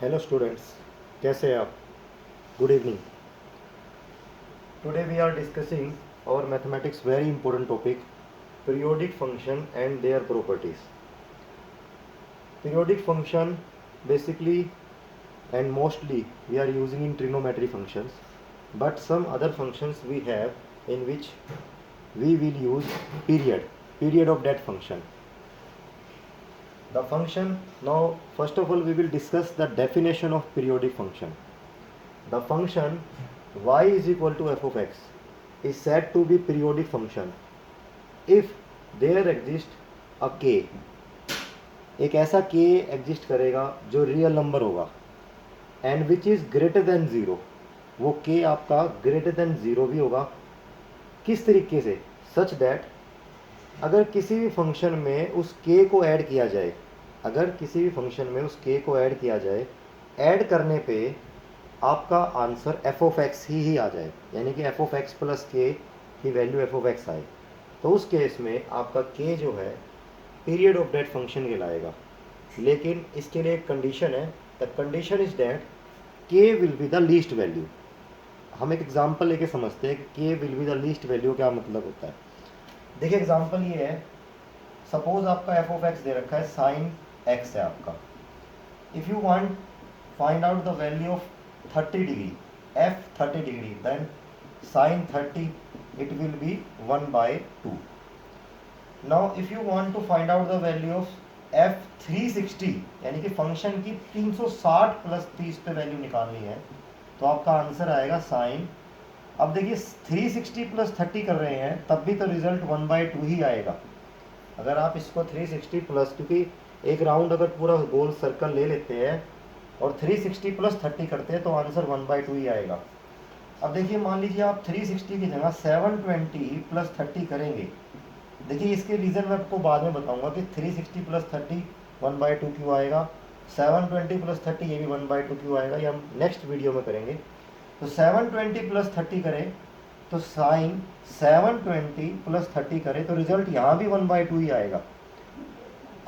Hello students, कैसे हैं आप? Good evening. Today we are discussing our mathematics very important topic, periodic function and their properties. Periodic function basically and mostly we are using in trigonometry functions, but some other functions we have in which we will use period of that function. The function, now first of all we will discuss the definition of periodic function. The function y is equal to f of x is said to be periodic function if there exists a k. एक ऐसा k exist करेगा जो real number होगा and which is greater than zero. वो k आपका greater than zero भी होगा। किस तरीके से? सच दैट अगर किसी भी फंक्शन में उस k को ऐड किया जाए, अगर किसी भी फंक्शन में उस k को ऐड किया जाए, ऐड करने पे आपका आंसर f ऑफ x ही आ जाए, यानी कि f of x plus k की वैल्यू f ऑफ x आए, तो उस केस में आपका k जो है पीरियड ऑफ दैट फंक्शन कहलाएगा। लेकिन इसके लिए एक कंडीशन है, the condition is that k will be the least value. हम एक एग्जांपल लेके समझते हैं कि k will be the least value क्या मतलब होता है। देखिए एग्जांपल ये है, सपोज आपका f ऑफ x दे रखा है साइन x है आपका। If you want find out the value of 30 degree, f 30 degree, then sin 30 it will be 1/2. Now if you want to find out the value of f 360, यानी कि function की 360 plus 30 पे value निकालनी है, तो आपका आंसर आएगा sign. अब देखिए 360 प्लस 30 कर रहे हैं तब भी तो रिजल्ट 1/2 ही आएगा। अगर आप इसको 360 प्लस, क्योंकि एक राउंड अगर पूरा गोल सर्कल ले लेते हैं और 360 प्लस 30 करते हैं तो आंसर 1/2 ही आएगा। अब देखिए मान लीजिए आप 360 की जगह 720 प्लस 30 करेंगे। देखिए इसके रीज़न मैं आपको बाद में बताऊंगा कि 360 प्लस 30 1/2 क्यों आएगा, 720 प्लस 30 ये भी 1/2 क्यों आएगा, ये हम नेक्स्ट वीडियो में करेंगे। तो 720 प्लस 30 करें तो साइन 720 प्लस 30 करें तो रिजल्ट यहाँ भी 1/2 ही आएगा।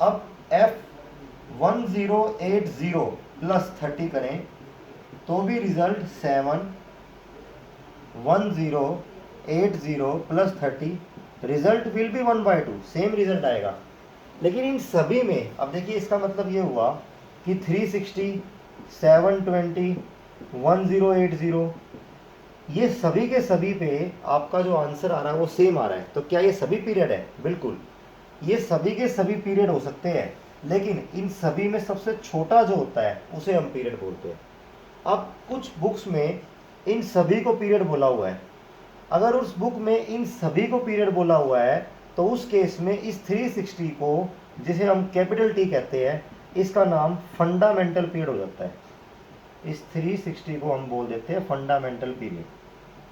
अब f1080 प्लस 30 करें तो भी result 71080 plus 30 result will be 1/2, same result आएगा। लेकिन इन सभी में अब देखिए इसका मतलब ये हुआ कि 360 720 1080 ये सभी के सभी पे आपका जो आंसर आ रहा है वो सेम आ रहा है। तो क्या ये सभी पीरियड है? बिल्कुल, ये सभी के सभी पीरियड हो सकते हैं, लेकिन इन सभी में सबसे छोटा जो होता है उसे हम पीरियड बोलते हैं। अब कुछ बुक्स में इन सभी को पीरियड बोला हुआ है। अगर उस बुक में इन सभी को पीरियड बोला हुआ है तो उस केस में इस 360 को, जिसे हम कैपिटल टी कहते हैं, इसका नाम फंडामेंटल पीरियड हो जाता है। इस 360 को हम बोल देते हैं फंडामेंटल पीरियड।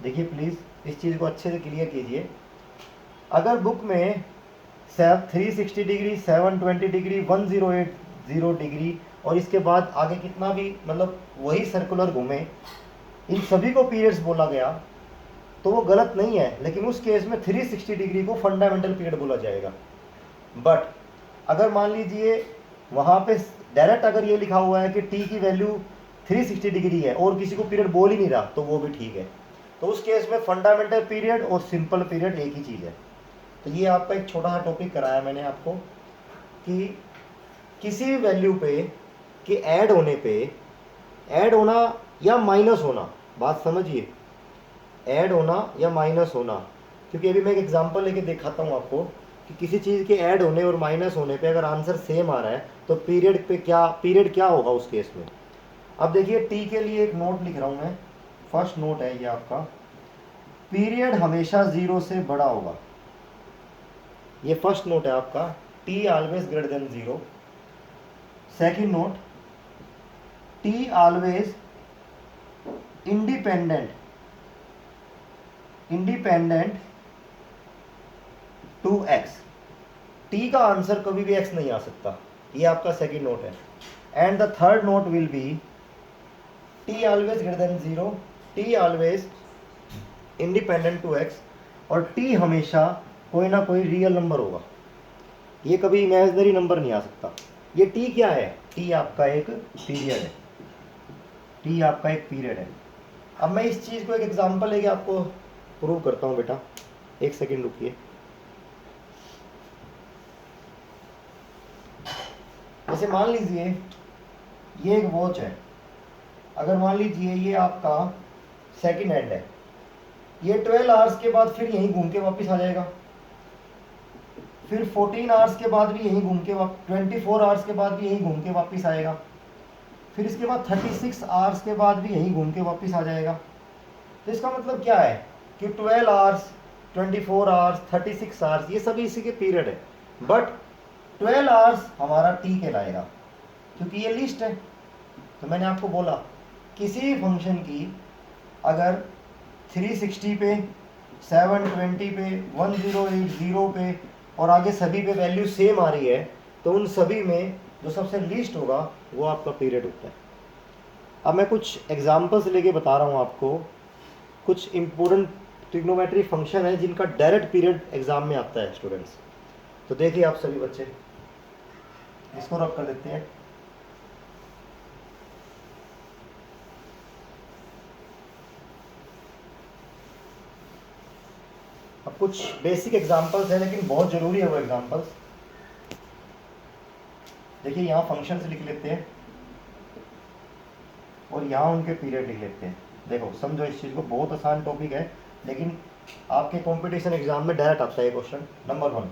देखिए प्लीज़ इस चीज़ को अच्छे से क्लियर कीजिए। अगर बुक में 360 डिग्री 720 डिग्री 1080 डिग्री और इसके बाद आगे कितना भी मतलब वही सर्कुलर घूमे, इन सभी को पीरियड्स बोला गया तो वो गलत नहीं है, लेकिन उस केस में 360 डिग्री को फंडामेंटल पीरियड बोला जाएगा। बट अगर मान लीजिए वहाँ पे डायरेक्ट अगर ये लिखा हुआ है कि टी की वैल्यू 360 डिग्री है और किसी को पीरियड बोल ही नहीं रहा तो वो भी ठीक है। तो उस केस में फंडामेंटल पीरियड और सिंपल पीरियड एक ही चीज़ है। तो ये आपका एक छोटा सा टॉपिक कराया मैंने आपको कि किसी भी वैल्यू पे कि ऐड होने पे, ऐड होना या माइनस होना, बात समझिए, ऐड होना या माइनस होना। क्योंकि अभी मैं एक एग्जांपल लेके दिखाता हूँ आपको कि किसी चीज़ के ऐड होने और माइनस होने पे अगर आंसर सेम आ रहा है तो पीरियड क्या होगा उस केस में। अब देखिए टी के लिए एक नोट लिख रहा हूँ मैं, फर्स्ट नोट है ये आपका, पीरियड हमेशा 0 से बड़ा होगा। ये फर्स्ट नोट है आपका, T always greater than 0। Second note, T always independent to x। T का आंसर कभी भी x नहीं आ सकता, ये आपका सेकंड नोट है। And the third note will be T always greater than 0, T always independent to x, और टी हमेशा कोई ना कोई रियल नंबर होगा, ये कभी इमेजिनरी नंबर नहीं आ सकता। ये टी क्या है? टी आपका एक पीरियड है। टी आपका एक पीरियड है। अब मैं इस चीज़ को एक एग्जांपल लेके आपको प्रूव करता हूँ बेटा, एक सेकेंड रुकिए। जैसे मान लीजिए ये एक वॉच है, अगर मान लीजिए ये आपका सेकंड हैंड है, ये 12 आवर्स के बाद फिर यहीं घूम के वापस आ जाएगा, फिर 14 आवर्स के बाद भी यहीं घूम के 24 आवर्स के बाद भी यहीं घूम के वापस आएगा, फिर इसके बाद 36 आवर्स के बाद भी यहीं घूम के वापस आ जाएगा। तो इसका मतलब क्या है कि 12 आवर्स, 24 आवर्स, 36 आवर्स ये सभी इसी के पीरियड है, बट 12 आवर्स हमारा टी कहलाएगा क्योंकि ये लिस्ट है। तो मैंने आपको बोला किसी भी फंक्शन की अगर 360 पे, 720 पे, 1080 पे और आगे सभी पे वैल्यू सेम आ रही है, तो उन सभी में जो सबसे लीस्ट होगा वो आपका पीरियड होता है। अब मैं कुछ एग्जांपल्स लेके बता रहा हूँ आपको, कुछ इंपॉर्टेंट ट्रिग्नोमेट्री फंक्शन है जिनका डायरेक्ट पीरियड एग्जाम में आता है स्टूडेंट्स। तो देखिए आप सभी बच्चे, इसको रब कर देते हैं। अब कुछ बेसिक एग्जांपल्स है लेकिन बहुत जरूरी है वो एग्जांपल्स। देखिए यहाँ फंक्शंस लिख लेते हैं और यहाँ उनके पीरियड लिख लेते हैं। देखो समझो इस चीज़ को, बहुत आसान टॉपिक है लेकिन आपके कंपटीशन एग्जाम में डायरेक्ट आता है क्वेश्चन। नंबर 1,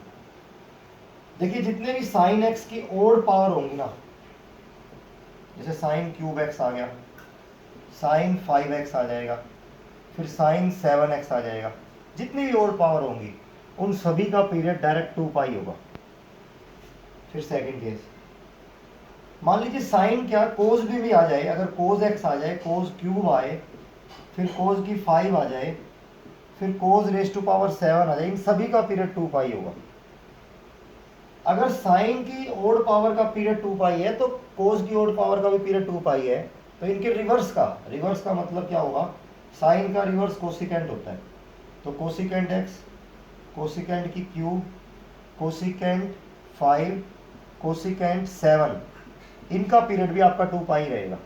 देखिए जितने भी साइन एक्स की ओड पावर होंगी ना, जैसे साइन क्यूब एक्स आ गया, साइन 5x आ जाएगा, फिर साइन 7x आ जाएगा, जितनी भी ओड पावर होंगी उन सभी का पीरियड डायरेक्ट 2 पाई होगा। फिर सेकंड केस, मान लीजिए साइन क्या कोस भी आ जाए, अगर कोस एक्स आ जाए, कोस क्यूब आए, फिर कोस की 5 आ जाए, फिर कोस रेस टू पावर 7 आ जाए, इन सभी का पीरियड 2 पाई होगा। अगर साइन की ओड पावर का पीरियड 2 पाई है तो कोस की ओड पावर का भी पीरियड 2 पाई है। तो इनके रिवर्स का मतलब क्या होगा, साइन का रिवर्स कोसिकेंट होता है। तो कोसिकेंट एक्स, कोसिकेंट की क्यूब, कोसिकेंट 5, कोसिकेंट 7, इनका पीरियड भी आपका 2 पाई रहेगा।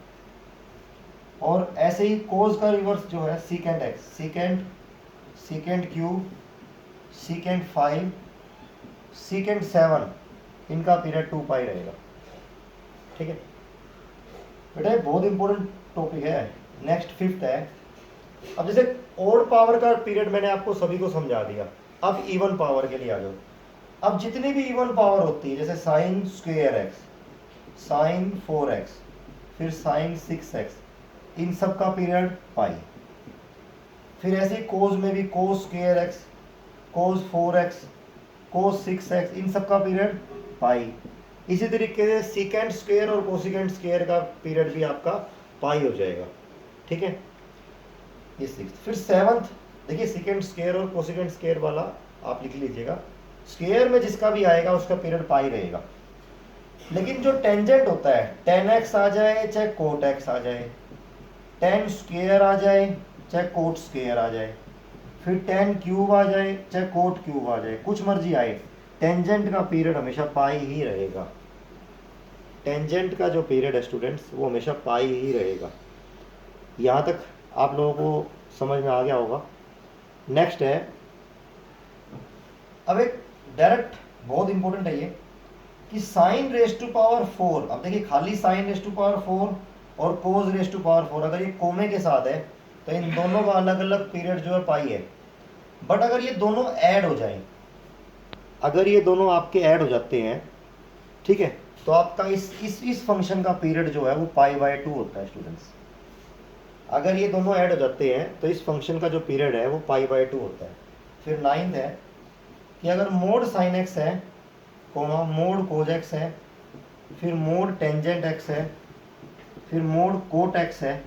और ऐसे ही कोस का रिवर्स जो है secant x, secant cube, secant 5, secant 7, इनका पीरियड 2 पाई रहेगा। ठीक है बेटा, ये बहुत इंपॉर्टेंट टॉपिक है। नेक्स्ट 5th है। अब जैसे ओड पावर का पीरियड मैंने आपको सभी को समझा दिया, अब इवन पावर के लिए आ जाओ। अब जितनी भी इवन पावर होती है, जैसे sine square x, sign 4x, फिर साइन 6x, इन सब का पीरियड पाई। फिर ऐसे कोस में भी कोस स्क्वायर एक्स, कोस 4x, कोस 6x, इन सब का पीरियड पाई। इसी तरीके से सीकेंट स्क्वायर और कोसिकेंट स्क्वायर का पीरियड भी आपका पाई हो जाएगा। ठीक है, ये 6th। फिर 7th, देखिए सीकेंट स्क्वायर और कोसिकेंट स्क्वायर वाला आप लिख लीजिएगा, स्क्वायर में जिसका भी आएगा उसका पीरियड पाई रहेगा। लेकिन जो टेंजेंट होता है, tan x आ जाए चाहे कोट x आ जाए, tan स्क्वायर आ जाए चाहे कोट स्क्वायर आ जाए, फिर tan क्यूब आ जाए चाहे कोट क्यूब आ जाए, कुछ मर्जी आए, टेंजेंट का पीरियड हमेशा पाई ही रहेगा। टेंजेंट का जो पीरियड है स्टूडेंट्स वो हमेशा पाई ही रहेगा। यहाँ तक आप लोगों को समझ में आ गया होगा। नेक्स्ट है, अब एक डायरेक्ट बहुत इंपॉर्टेंट है ये कि साइन रेस टू पावर 4। अब देखिए खाली साइन रेस टू पावर 4 और कोस रेस टू पावर 4 अगर ये कोमे के साथ है तो इन दोनों का अलग अलग पीरियड जो है पाई है। बट अगर ये दोनों ऐड हो जाएं, अगर ये दोनों आपके ऐड हो जाते हैं, ठीक है, तो आपका इस फंक्शन का पीरियड जो है वो π/2 होता है स्टूडेंट्स। अगर ये दोनों ऐड हो जाते हैं तो इस फंक्शन का जो पीरियड है वो π/2 होता है। फिर 9th है कि अगर मोड साइन एक्स है, कोमा मोड कोज एक्स है, फिर मोड टेंजेंट एक्स है, फिर मोड कोट एक्स है,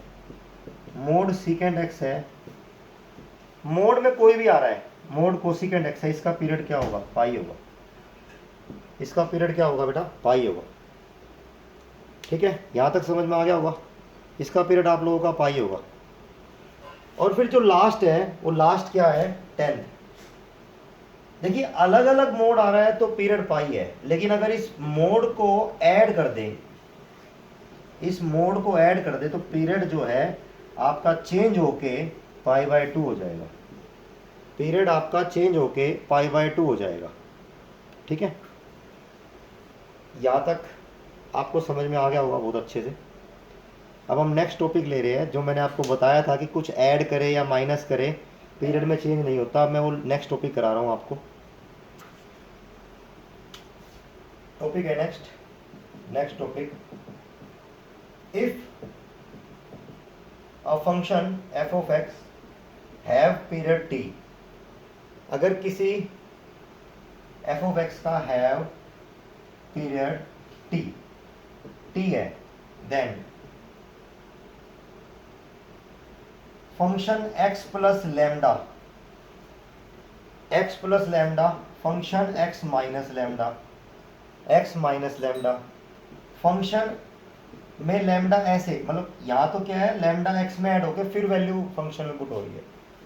मोड सीकेंट एक्स है, मोड में कोई भी आ रहा है, मोड कोसिकेंट एक्स है, इसका पीरियड क्या होगा, पाई होगा। इसका पीरियड क्या होगा बेटा, पाई होगा। ठीक है, यहाँ तक समझ में आ गया होगा। इसका पीरियड आप लोगों का पाई होगा। और फिर जो लास्ट है वो लास्ट क्या है, 10th। देखिए अलग अलग मोड आ रहा है तो पीरियड पाई है, लेकिन अगर इस मोड को ऐड कर दें इस मोड को ऐड कर दे तो पीरियड जो है आपका चेंज होके π/2 हो जाएगा। पीरियड आपका चेंज होके π/2 हो जाएगा। ठीक है, यहाँ तक आपको समझ में आ गया होगा बहुत अच्छे से। अब हम नेक्स्ट टॉपिक ले रहे हैं, जो मैंने आपको बताया था कि कुछ ऐड करे या माइनस करे पीरियड में चेंज नहीं होता। अब मैं वो नेक्स्ट टॉपिक करा रहा हूँ आपको। टॉपिक है next topic, if a function f of x have period t, अगर किसी f of x का हैव पीरियड t है, then function x plus lambda function x minus lambda function में लैम्डा ऐसे, मतलब यहाँ तो क्या है, लैम्डा x में ऐड होकर फिर वैल्यू फंक्शन में पुट हो रही है।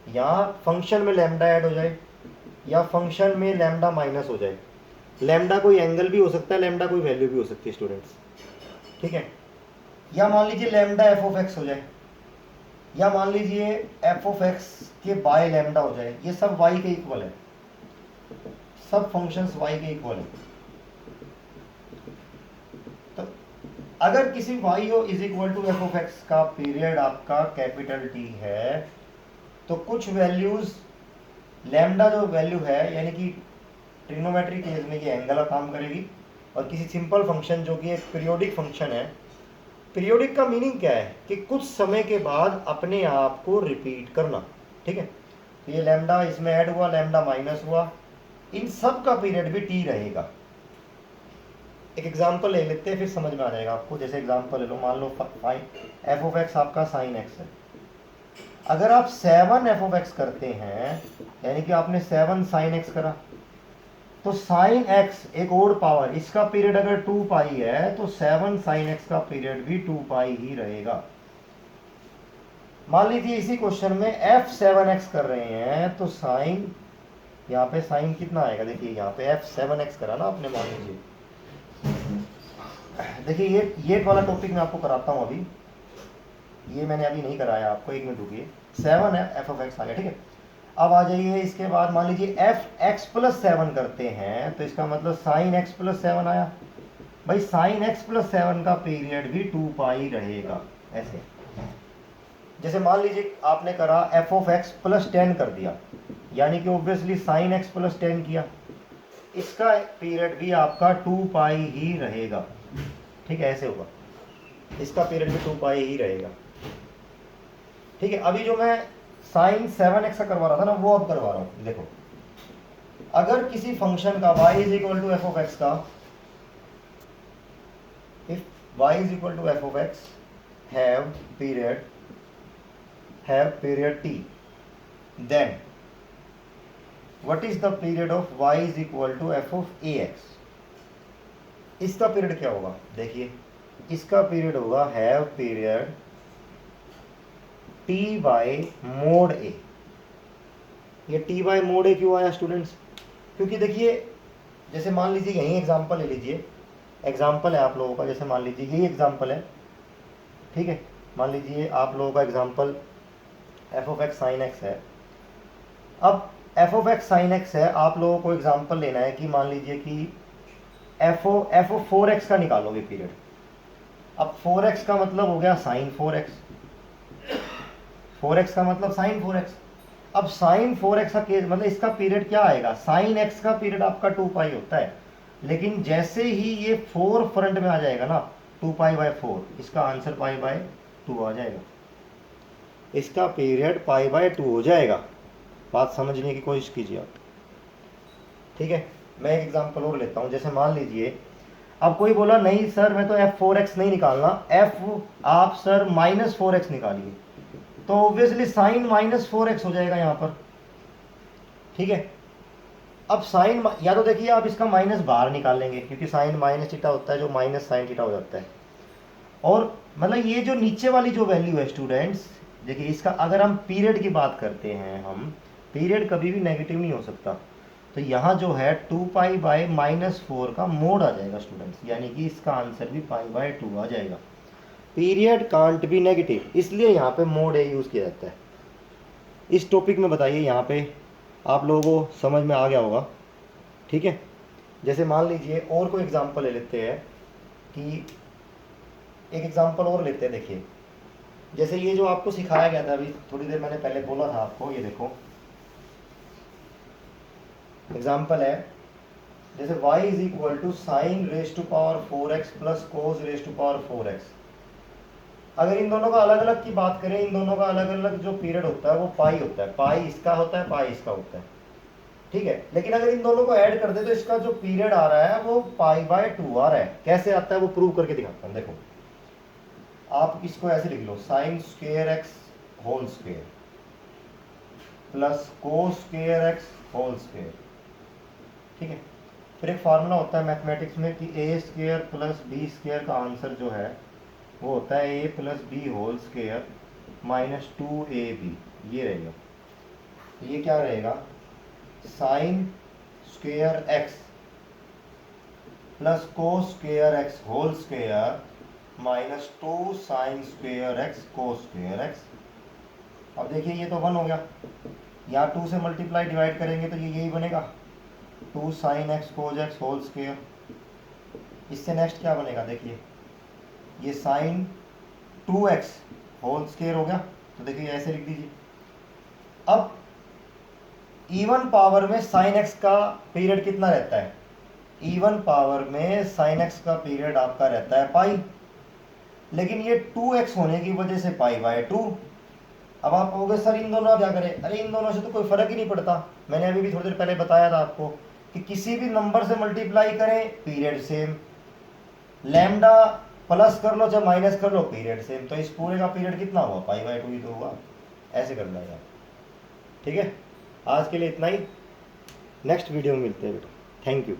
यहाँ फंक्शन में लैम्डा ऐड हो जाए या फंक्शन में लैम्डा माइनस हो जाए। लैम्डा कोई एंगल भी हो सकता है, लैम्डा कोई वैल्यू भी हो सकती है स्टूडेंट्स। ठीक है, या मान लीजिए लैम्डा f of x हो जाए, या मान लीजिए f of x के बाय लैम्डा हो जाए। ये सब y के इक्वल है, सब फंक्शंस y के इक्वल है। तो अगर किसी y is equal to f of x का पीरियड आपका कैपिटल T है, तो कुछ वैल्यूज लैम्डा जो वैल्यू है, यानी कि ट्रिग्नोमेट्री केस में ये एंगल का काम करेगी, और किसी सिंपल फंक्शन जो कि एक पीरियोडिक फंक्शन है, पीरियोडिक का मीनिंग क्या है कि कुछ समय के बाद अपने आप को रिपीट करना। ठीक है, तो ये लैम्डा इसमें ऐड हुआ, लैम्डा माइनस हुआ, इन सब का पीरियड भी टी रहेगा। एक एग्जांपल ले लेते हैं, फिर समझ में आ जाएगा आपको। जैसे एग्जांपल ले लो, मान लो f of x आपका sin x है। अगर आप 7 f of x करते हैं, यानी कि आपने 7 sin x करा, तो sin x एक और पावर, इसका पीरियड अगर 2 पाई है तो 7 sin x का पीरियड भी 2 पाई ही रहेगा। मान लीजिए इसी क्वेश्चन में f7x कर रहे हैं, तो साइन, यहाँ पे साइन कितना आएगा, देखिए यहाँ पे f7x करा ना आपने, मान लीजिए। देखिए ये वाला टॉपिक मैं आपको कराता हूँ अभी, ये मैंने अभी नहीं कराया आपको, एक मिनट रुकिए। 7 है, f of x आ गया। ठीक है, अब आ जाइए इसके बाद, मान लीजिए f(x + 7 करते हैं, तो इसका मतलब sin x + 7 आया। भाई sin x + 7 का पीरियड भी 2 पाई रहेगा। ऐसे जैसे मान लीजिए आपने करा f of x + 10 कर दिया, यानी कि ऑब्वियसली sin x + 10 किया, इसका पीरियड भी आपका 2 पाई ही रहेगा। ठीक है, ऐसे होगा, इसका पीरियड भी 2 पाई ही रहेगा। ठीक है, अभी जो मैं sin 7x का करवा रहा था ना, वो अब करवा रहा हूँ। देखो, अगर किसी फंक्शन का y = f of x का, if y = f of x have period t, then what is the period of y = f of ax? इसका पीरियड क्या होगा, देखिए इसका पीरियड होगा हैव पीरियड t/mod a। ये t/mod a क्यों आया स्टूडेंट्स, क्योंकि देखिए जैसे मान लीजिए यही एग्जांपल ले लीजिए, एग्जांपल है आप लोगों का, जैसे मान लीजिए यही एग्जांपल है। ठीक है, मान लीजिए आप लोगों का example f of x sin x है। अब f of x sin x है, आप लोगों को एग्जांपल लेना है कि मान लीजिए कि f of 4x का निकालोगे पीरियड। अब 4x का मतलब हो गया sin 4x, 4x का मतलब sin 4x। अब sin 4x का केस मतलब इसका पीरियड क्या आएगा, sin x का पीरियड आपका 2 पाई होता है, लेकिन जैसे ही ये 4 फ्रंट में आ जाएगा ना, 2 पाई/4, इसका आंसर π/2 आ जाएगा, इसका पीरियड π/2 हो जाएगा। बात समझने की कोशिश कीजिए आप। ठीक है, मैं एक एग्जांपल और लेता हूँ। जैसे मान लीजिए अब कोई बोला नहीं सर मैं तो f4x नहीं निकालना, आप सर -4x निकालिए, तो ऑब्वियसली साइन -4x हो जाएगा यहाँ पर। ठीक है, अब साइन, या तो देखिए आप इसका माइनस बाहर निकाल लेंगे, क्योंकि साइन माइनस थीटा होता है जो माइनस साइन थीटा हो जाता है। और मतलब ये जो नीचे वाली जो वैल्यू है स्टूडेंट्स, देखिए इसका अगर हम पीरियड की बात करते हैं, हम पीरियड कभी भी नेगेटिव नहीं हो सकता, तो यहाँ जो है 2 पाई/-4 का मोड आ जाएगा स्टूडेंट्स, यानी कि इसका आंसर भी π/2 आ जाएगा। पीरियड कांट बी नेगेटिव, इसलिए यहाँ पे मोड ए यूज़ किया जाता है। इस टॉपिक में बताइए यहाँ पे आप लोगों को समझ में आ गया होगा, ठीक है। जैसे मान लीजिए और कोई एग्जांपल ले लेते हैं कि एक एग्जांपल और लेते हैं। देखिए जैसे ये जो आपको सिखाया गया था अभी थोड़ी देर मैंने पहले बोला था आपको, ये देखो एग्जांपल है, जैसे y is equal to sine raise to power 4x plus cos raise to power 4x। अगर इन दोनों का अलग अलग की बात करें, इन दोनों का अलग अलग जो पीरियड होता है वो पाई होता है, पाई इसका होता है, पाई इसका होता है, ठीक है। लेकिन अगर इन दोनों को ऐड कर दे तो इसका जो पीरियड आ रहा है वो पाई बाय 2 आ रहा है। कैसे आता है वो प्रूव करके दिखाता हूँ। देखो आप इसको ऐसे लिख लो, sine square x whole square plus cos square x whole square, ठीक है। फिर एक फार्मूला होता है मैथमेटिक्स में कि a square plus b square का आंसर जो है वो होता है a plus b whole square minus 2ab। ये रहेगा, ये क्या रहेगा, sine square x plus cos square x whole square minus 2 sine square x cos square x. अब देखिए ये तो 1 हो गया, यहाँ 2 से मल्टीप्लाई डिवाइड करेंगे तो ये यही बनेगा 2 sine x cos x whole square. इससे नेक्स्ट क्या बनेगा, देखिए ये साइन 2x होल स्क्वेयर हो गया, तो देखिए ऐसे लिख दीजिए। अब इवन पावर में साइन एक्स का पीरियड कितना रहता है, इवन पावर में साइन एक्स का पीरियड आपका रहता है पाई, लेकिन ये 2x होने की वजह से पाई बाय 2। अब आप कहोगे सर इन दोनों क्या करें, अरे इन दोनों से तो कोई फर्क ही नहीं पड़ता। मैंने अभी भी थोड़ी देर पहले बताया था आपको कि किसी भी नंबर से मल्टीप्लाई करें पीरियड सेम, लैम्डा प्लस कर लो चाहे माइनस कर लो पीरियड सेम, तो इस पूरे का पीरियड कितना हुआ, पाई बाय 2 ही तो हुआ। ऐसे करना है, ठीक है। आज के लिए इतना ही, नेक्स्ट वीडियो में मिलते हैं बेटा, थैंक यू।